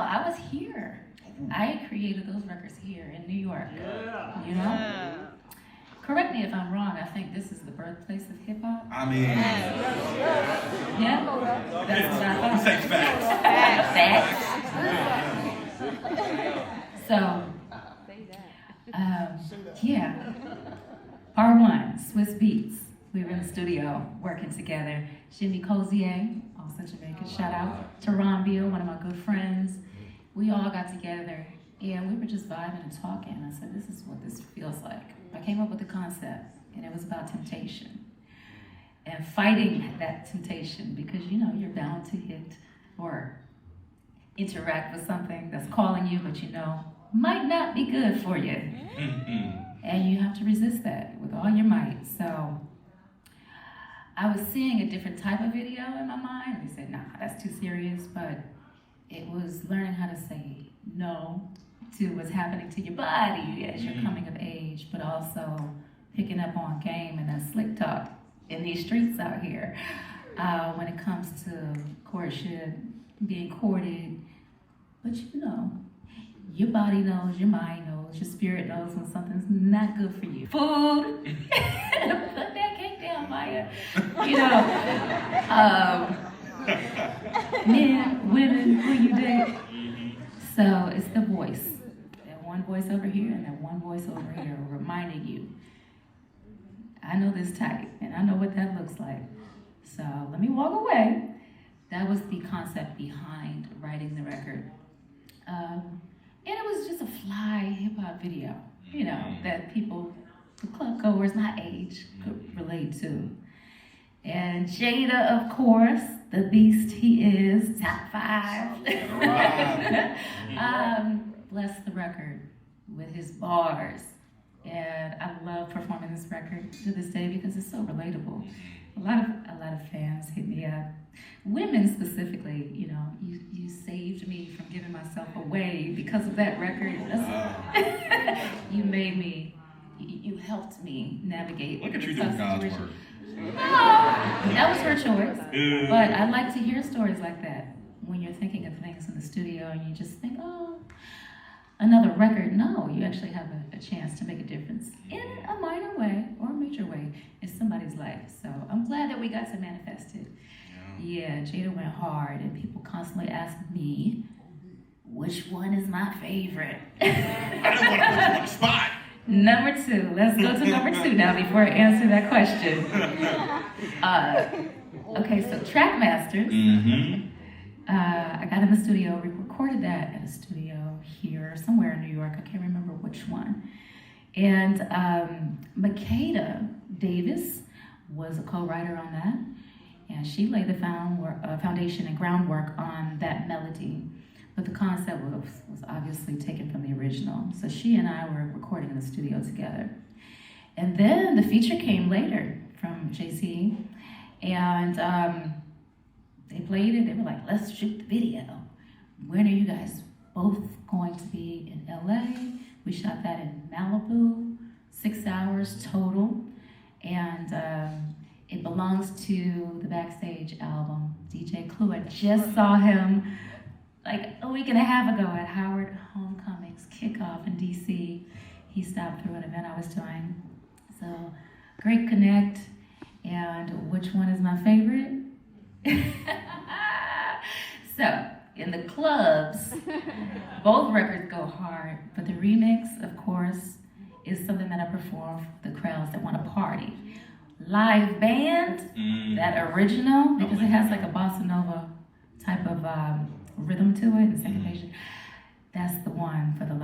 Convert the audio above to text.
I was here. I created those records here in New York. Yeah. You know? Correct me if I'm wrong. I think this is the birthplace of hip hop. I mean, yeah, that's what I thought. Say facts. Facts. So, yeah. Part one, Swiss Beats. We were in the studio working together. Jimmy Cozier, also Jamaican. Shout out to Ron Beal, one of my good friends. We all got together and we were just vibing and talking. I said, this is what this feels like. I came up with the concept, and it was about temptation and fighting that temptation because, you know, you're bound to hit or interact with something that's calling you, but you know, might not be good for you. And you have to resist that with all your might. So I was seeing a different type of video in my mind. We said, nah, that's too serious, but it was learning how to say no to what's happening to your body as you're coming of age, but also picking up on game and that slick talk in these streets out here when it comes to courtship, being courted. But you know, your body knows, your mind knows, your spirit knows when something's not good for you. Food, put that cake down, Maya. You know, men, women, who you date. So it's the voice. That one voice over here and that one voice over here reminding you, I know this type and I know what that looks like. So let me walk away. That was the concept behind writing the record. And it was just a fly hip hop video, you know, that people, the club goers my age, could relate to. And Jada, of course, the beast he is, top 5. Bless the record with his bars. And I love performing this record to this day because it's so relatable. A lot of fans hit me up. Women specifically, you know, you saved me from giving myself away because of that record. You made me, you helped me navigate. Look at you doing God's work. That was her choice. But I like to hear stories like that when you're thinking of things in the studio and you just think, oh, another record. No, you actually have a chance to make a difference in a minor way or a major way in somebody's life. So I'm glad that we got to manifest it. Yeah, Jada went hard and people constantly ask me, which one is my favorite? I don't want to put you on the spot. Number 2. Let's go to number 2 now before I answer that question. Okay, so Trackmasters. I got in the studio, we recorded that at a studio here, somewhere in New York. I can't remember which one. And Makeda Davis was a co-writer on that. And she laid the foundation and groundwork on that melody. But the concept was obviously taken from the original. So she and I were recording in the studio together. And then the feature came later from JC. And they played it. They were like, let's shoot the video. When are you guys both going to be in LA? We shot that in Malibu, 6 hours total. And it belongs to the Backstage album. DJ Clue, I just saw him like a week and a half ago at Howard Homecoming's kickoff in DC. He stopped through an event I was doing. So, great connect. And which one is my favorite? So, in the clubs, both records go hard, but the remix, of course, is something that I perform for the crowds that want to party. Live band, that original, because it has like a bossa nova type of rhythm to it and syncopation. That's the one for the